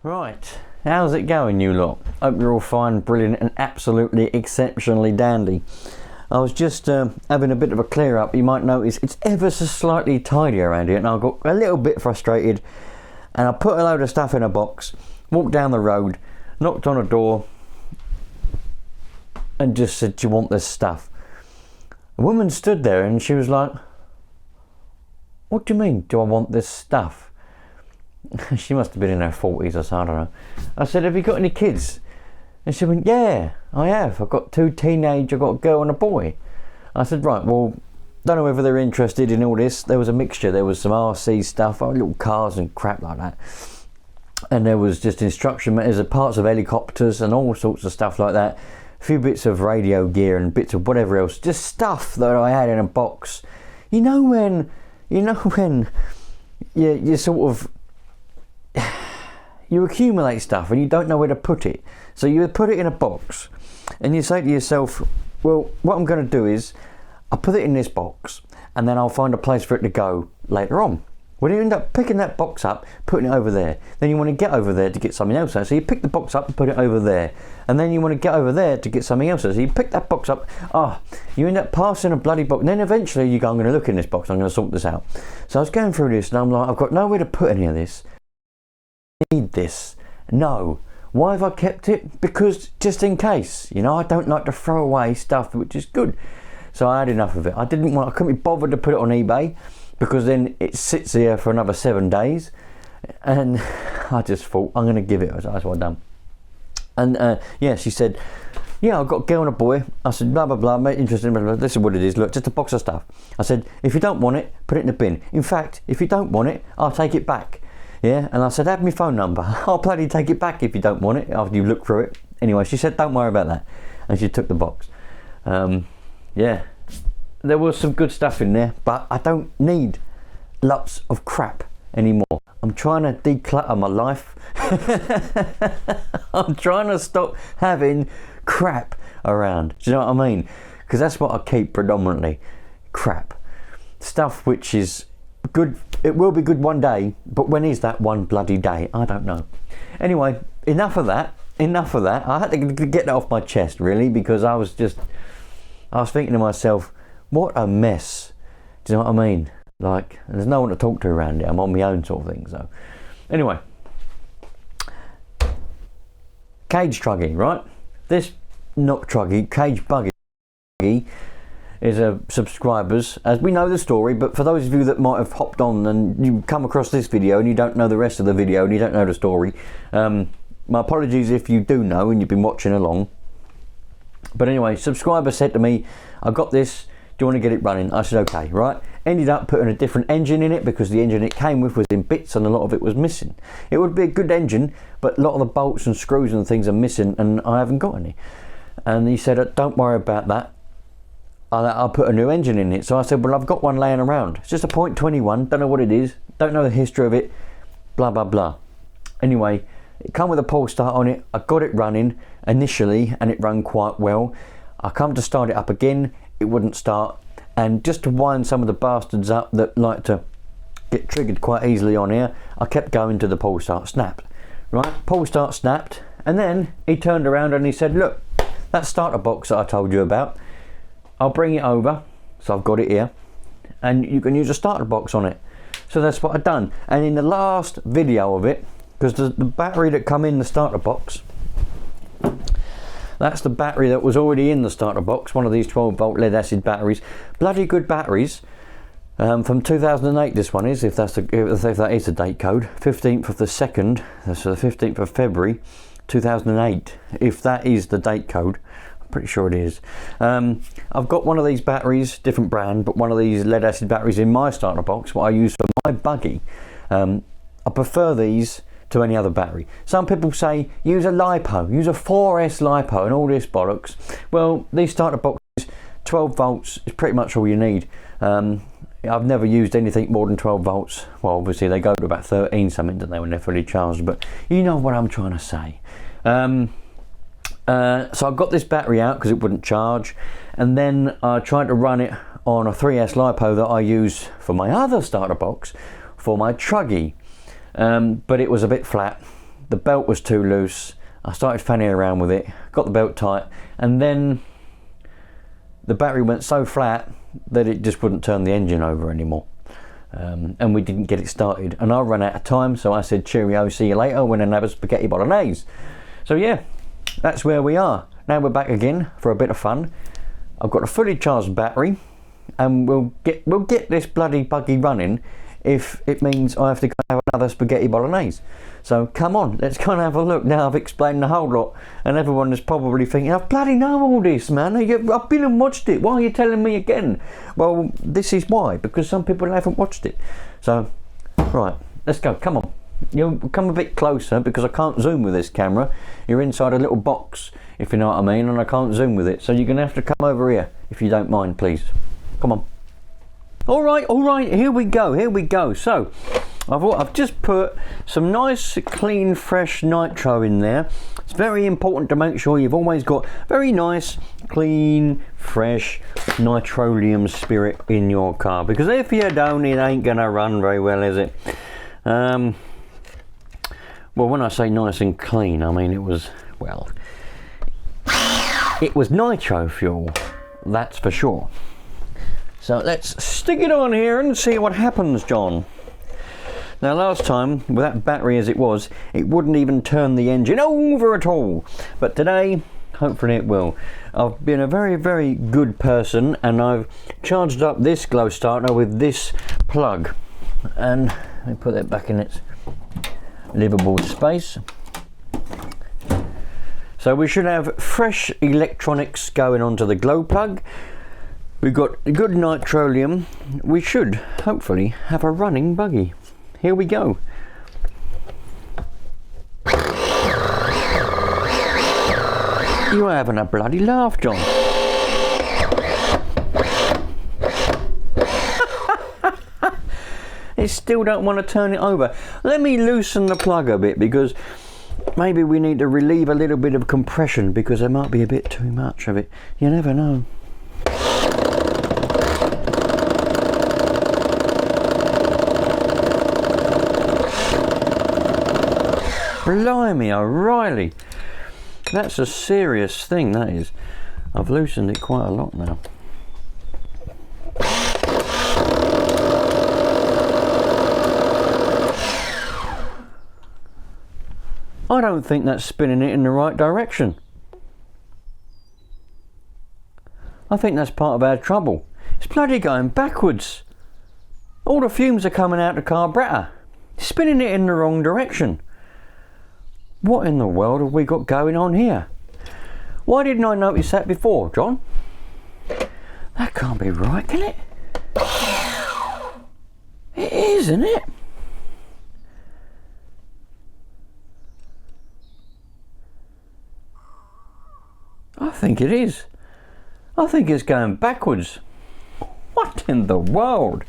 Right, how's it going, you lot? Hope you're all fine, brilliant and absolutely exceptionally dandy. I was just having a bit of a clear up. You might notice it's ever so slightly tidy around here, and I got a little bit frustrated and I put a load of stuff in a box, walked down the road, knocked on a door and just said, "Do you want this stuff?" A woman stood there and she was like, "What do you mean, do I want this stuff?" She must have been in her 40s or so, I don't know. I said, "Have you got any kids?" And she went, "Yeah, I have. I've got two teenage, I've got a girl and a boy." I said, "Right, well, don't know whether they're interested in all this." There was a mixture. There was some RC stuff, little cars and crap like that. And there was just instruction manuals, parts of helicopters and all sorts of stuff like that. A few bits of radio gear and bits of whatever else. Just stuff that I had in a box. You know when you sort of... you accumulate stuff and you don't know where to put it. So you put it in a box and you say to yourself, well, what I'm going to do is I'll put it in this box and then I'll find a place for it to go later on. Well, you end up picking that box up, putting it over there. Then you want to get over there to get something else out. So you pick the box up and put it over there. And then you want to get over there to get something else out. So you pick that box up. You end up passing a bloody box. And then eventually you go, I'm going to look in this box. I'm going to sort this out. So I was going through this and I'm like, I've got nowhere to put any of this. I need this. No. Why have I kept it? Because just in case. You know, I don't like to throw away stuff which is good. So I had enough of it. I couldn't be bothered to put it on eBay, because then it sits there for another 7 days, and I just thought, I'm going to give it. That's what I've done. And yeah, she said, "Yeah, I've got a girl and a boy." I said, "Blah blah blah, mate, interested, blah, blah. This is what it is. Look, just a box of stuff." I said, "If you don't want it, put it in the bin. In fact, if you don't want it, I'll take it back." Yeah, and I said, "Have my phone number. I'll bloody take it back if you don't want it after you look through it." Anyway, she said, "Don't worry about that," and she took the box. Yeah, there was some good stuff in there, but I don't need lots of crap anymore. I'm trying to declutter my life. I'm trying to stop having crap around. Do you know what I mean? Because that's what I keep predominantly. Crap. Stuff which is good. It will be good one day, but when is that one bloody day? I don't know. Anyway, enough of that. I had to get that off my chest, really, because I was thinking to myself, what a mess. Do you know what I mean? Like, there's no one to talk to around here. I'm on my own sort of thing. So anyway, cage truggy, right? This not truggy, cage buggy is a subscriber's, as we know the story, but for those of you that might have hopped on and you come across this video and you don't know the rest of the video and you don't know the story, my apologies if you do know and you've been watching along. But anyway, subscriber said to me, "I've got this, do you want to get it running?" I said, "Okay," right? Ended up putting a different engine in it because the engine it came with was in bits and a lot of it was missing. It would be a good engine, but a lot of the bolts and screws and things are missing and I haven't got any. And he said, "Don't worry about that. I'll put a new engine in it." So I said, "Well, I've got one laying around. It's just a .21, don't know what it is, don't know the history of it, blah, blah, blah." Anyway, it come with a pull start on it. I got it running initially and it ran quite well. I come to start it up again, it wouldn't start. And just to wind some of the bastards up that like to get triggered quite easily on here, I kept going to the pull start, snapped. Right, pull start snapped, and then he turned around and he said, "Look, that starter box that I told you about, I'll bring it over." So I've got it here, and you can use a starter box on it. So that's what I've done. And in the last video of it, because the battery that come in the starter box, that's the battery that was already in the starter box, one of these 12 volt lead acid batteries. Bloody good batteries. From 2008 this one is, if that is the date code. 15th of the 2nd, so the 15th of February 2008, if that is the date code. I'm pretty sure it is. I've got one of these batteries, different brand, but one of these lead acid batteries in my starter box, what I use for my buggy. I prefer these to any other battery. Some people say use a LiPo, use a 4S LiPo and all this bollocks. Well, these starter boxes, 12 volts is pretty much all you need. I've never used anything more than 12 volts. Well, obviously they go to about 13 something, don't they, when they're fully charged, but you know what I'm trying to say. So I got this battery out because it wouldn't charge, and then I tried to run it on a 3S LiPo that I use for my other starter box for my truggy. But it was a bit flat. the belt was too loose. I started fanning around with it, got the belt tight, and then the battery went so flat that it just wouldn't turn the engine over anymore. And we didn't get it started. And I ran out of time, so I said, cheerio, see you later, went and have a spaghetti bolognese. So yeah, that's where we are. Now we're back again for a bit of fun. I've got a fully charged battery, and we'll get this bloody buggy running if it means I have to go have another spaghetti bolognese. So come on, let's go and have a look. Now I've explained the whole lot, and everyone is probably thinking, I bloody know all this, man. I've been and watched it. Why are you telling me again? Well, this is why, because some people haven't watched it. So, right, let's go. Come on. You'll come a bit closer because I can't zoom with this camera. You're inside a little box, if you know what I mean, and I can't zoom with it. So you're going to have to come over here, if you don't mind, please. Come on. All right, here we go. So, I've just put some nice, clean, fresh nitro in there. It's very important to make sure you've always got very nice, clean, fresh nitroleum spirit in your car. Because if you don't, it ain't going to run very well, is it? Well, when I say nice and clean, I mean it was nitro fuel, that's for sure. So let's stick it on here and see what happens, John. Now last time, with that battery as it was, it wouldn't even turn the engine over at all. But today, hopefully it will. I've been a very, very good person, and I've charged up this glow starter with this plug. And let me put that back in its livable space. So we should have fresh electronics going onto the glow plug. We've got a good nitroleum. We should hopefully have a running buggy. Here we go. You're having a bloody laugh, John. It still don't want to turn it over. Let me loosen the plug a bit, because maybe we need to relieve a little bit of compression, because there might be a bit too much of it. You never know. Blimey O'Reilly, that's a serious thing, that is. I've loosened it quite a lot now. I don't think that's spinning it in the right direction. I think that's part of our trouble. It's bloody going backwards. All the fumes are coming out the carburetor. It's spinning it in the wrong direction. What in the world have we got going on here? Why didn't I notice that before, John? That can't be right, can it? It is, isn't it? I think it is. I think it's going backwards. What in the world?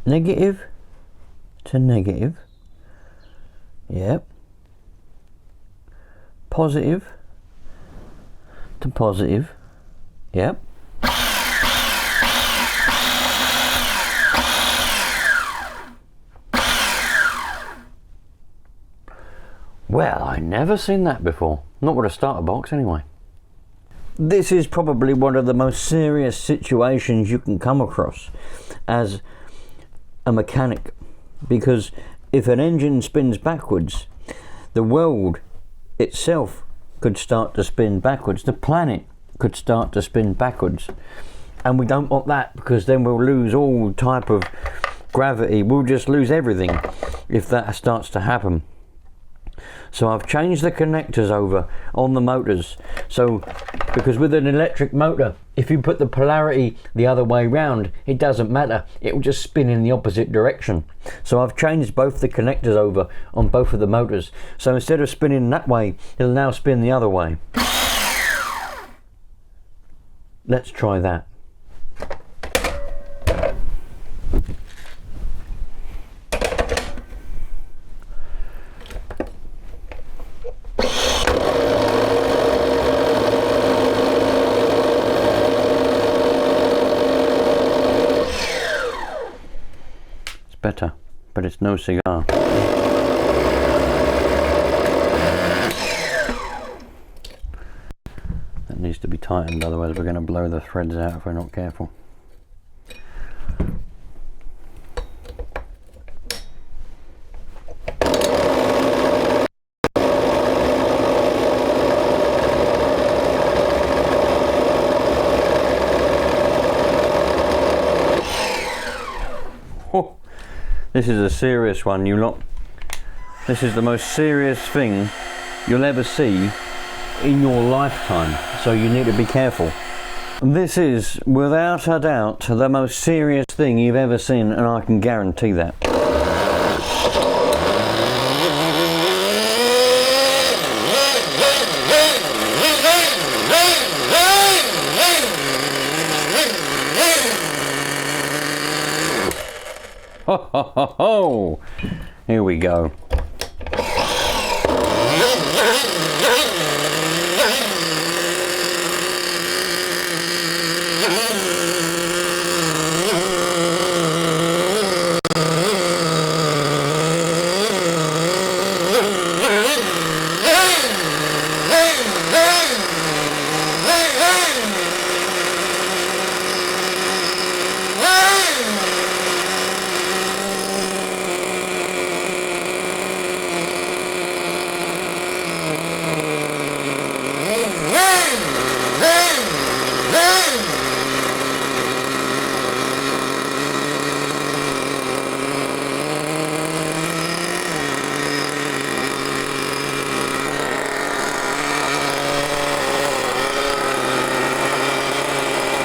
Negative to negative. Yep. Positive to positive. Yep. Well, I never seen that before. Not with a starter box anyway. This is probably one of the most serious situations you can come across as a mechanic, because if an engine spins backwards, the world itself could start to spin backwards. The planet could start to spin backwards, and we don't want that, because then we'll lose all type of gravity. We'll just lose everything if that starts to happen. So I've changed the connectors over on the motors. So, because with an electric motor, if you put the polarity the other way round, it doesn't matter. It will just spin in the opposite direction. So I've changed both the connectors over on both of the motors. So instead of spinning that way, it'll now spin the other way. Let's try that. better, but it's no cigar. That needs to be tightened, otherwise we're going to blow the threads out if we're not careful. Oh, this is a serious one, you lot. This is the most serious thing you'll ever see in your lifetime, so you need to be careful. This is, without a doubt, the most serious thing you've ever seen, and I can guarantee that. Ho ho ho ho! Here we go.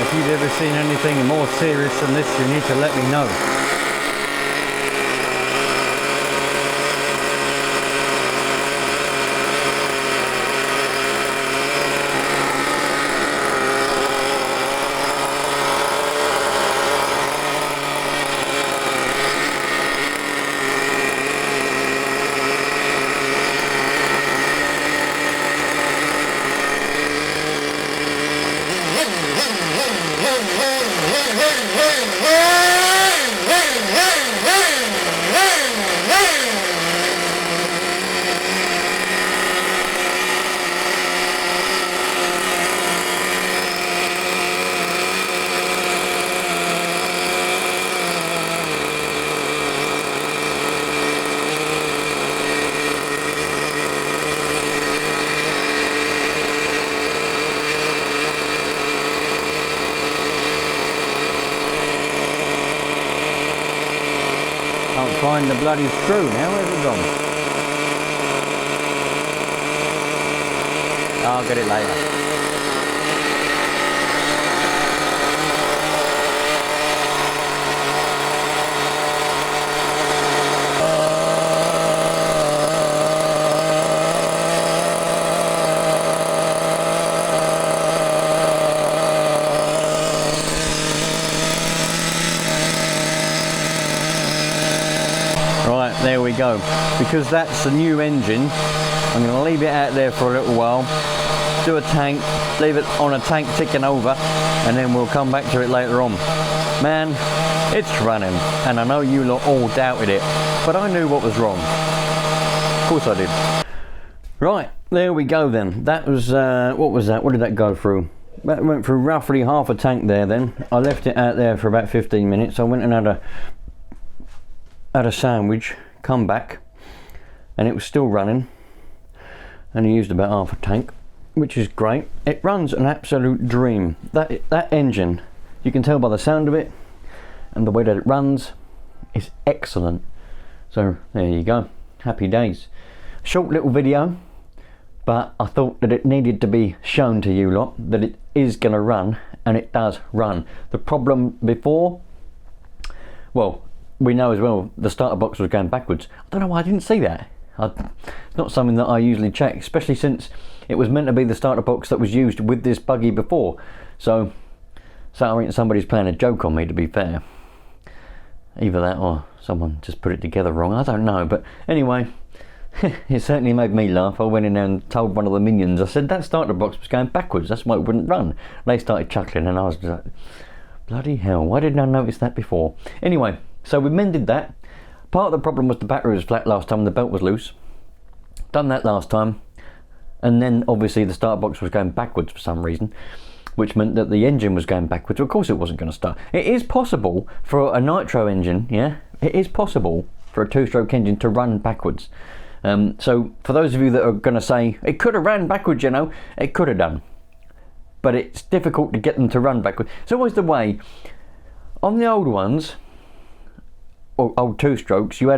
If you've ever seen anything more serious than this, you need to let me know. Can't find the bloody screw now, where's it gone? I'll get it later. Right, there we go. Because that's a new engine, I'm going to leave it out there for a little while, do a tank, leave it on a tank ticking over, and then we'll come back to it later on. Man, it's running, and I know you lot all doubted it, but I knew what was wrong. Of course I did. Right, there we go then. That was, what was that? What did that go through? That went through roughly half a tank there then. I left it out there for about 15 minutes. I went and had a sandwich, come back, and it was still running, and I used about half a tank, which is great. It runs an absolute dream. That engine, you can tell by the sound of it and the way that it runs, is excellent. So there you go, happy days. Short little video, but I thought that it needed to be shown to you lot that it is going to run, and it does run. The problem before, well, we know as well the starter box was going backwards. I don't know why I didn't see that. It's not something that I usually check, especially since it was meant to be the starter box that was used with this buggy before. So I think somebody's playing a joke on me, to be fair. Either that or someone just put it together wrong, I don't know. But anyway, it certainly made me laugh. I went in there and told one of the minions, I said that starter box was going backwards, that's why it wouldn't run. They started chuckling and I was like, bloody hell, why didn't I notice that before? Anyway, So we mended that. Part of the problem was the battery was flat last time, the belt was loose. Done that last time, and then obviously the start box was going backwards for some reason, which meant that the engine was going backwards. Of course it wasn't going to start. It is possible for a Nitro engine, yeah, it is possible for a 2-stroke engine to run backwards. So for those of you that are going to say, it could have ran backwards, you know, it could have done. But it's difficult to get them to run backwards. It's always the way. On the old ones, or old 2-strokes, you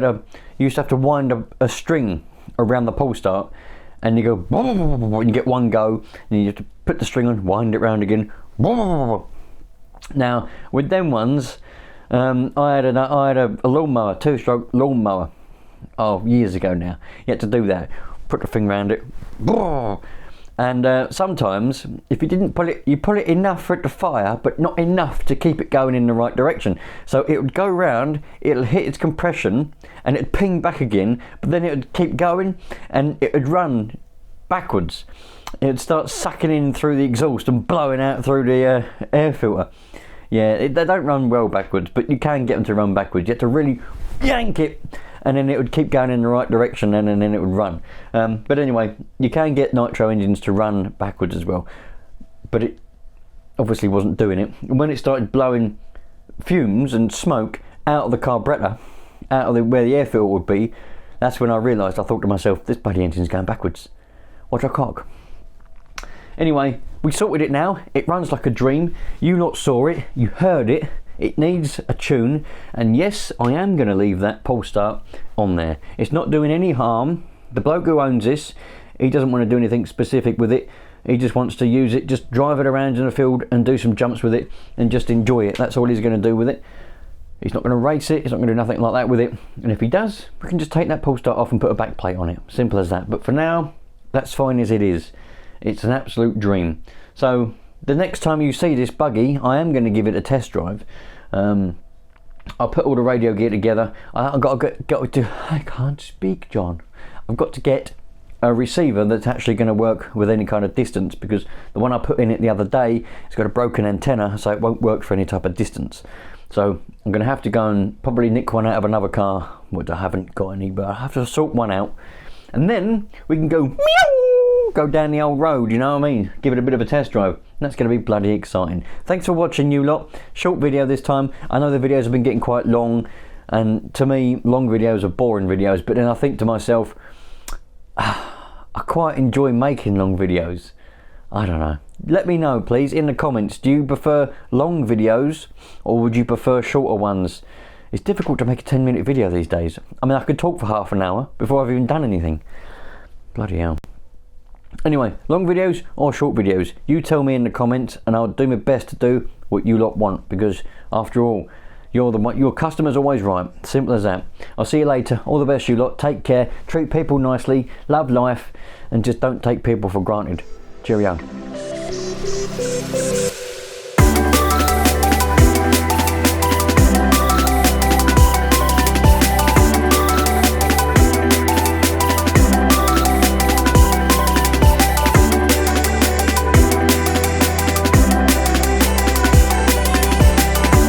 used to have to wind a string around the pull start, and you go, and you get one go, and you have to put the string on, wind it round again. Now with them ones, I had a lawnmower, 2-stroke lawnmower, years ago now. You had to do that, put the thing around it, and sometimes if you didn't pull it, you pull it enough for it to fire, but not enough to keep it going in the right direction. So it would go round, it'll hit its compression, and it'd ping back again, but then it would keep going, and it would run backwards. It would start sucking in through the exhaust and blowing out through the air filter. Yeah, they don't run well backwards, but you can get them to run backwards. You have to really yank it, and then it would keep going in the right direction, and then it would run. But anyway, you can get Nitro engines to run backwards as well, but it obviously wasn't doing it. And when it started blowing fumes and smoke out of the carburetor, out of where the air filter would be, that's when I realised. I thought to myself, this bloody engine's going backwards. Watch our cock. Anyway, we sorted it now. It runs like a dream. You lot saw it, you heard it. It needs a tune, and yes, I am going to leave that pull start on there. It's not doing any harm. The bloke who owns this, he doesn't want to do anything specific with it. He just wants to use it, just drive it around in the field and do some jumps with it and just enjoy it. That's all he's going to do with it. He's not going to race it, he's not going to do nothing like that with it. And if he does, we can just take that pull start off and put a back plate on it. Simple as that. But for now, that's fine as it is. It's an absolute dream. So the next time you see this buggy, I am going to give it a test drive. I'll put all the radio gear together. I've got to I can't speak, John. I've got to get a receiver that's actually going to work with any kind of distance, because the one I put in it the other day, it's got a broken antenna, so it won't work for any type of distance. So I'm going to have to go and probably nick one out of another car, which I haven't got any, but I have to sort one out, and then we can go meow, go down the old road, you know what I mean? Give it a bit of a test drive. That's going to be bloody exciting. Thanks for watching, you lot. Short video this time. I know the videos have been getting quite long, and to me, long videos are boring videos, but then I think to myself, I quite enjoy making long videos. I don't know. Let me know, please, in the comments. Do you prefer long videos, or would you prefer shorter ones? It's difficult to make a 10-minute video these days. I mean, I could talk for half an hour before I've even done anything. Bloody hell. Anyway, long videos or short videos, you tell me in the comments, and I'll do my best to do what you lot want, because after all, your customer's always right. Simple as that. I'll see you later. All the best, you lot. Take care. Treat people nicely. Love life, and just don't take people for granted. Cheerio.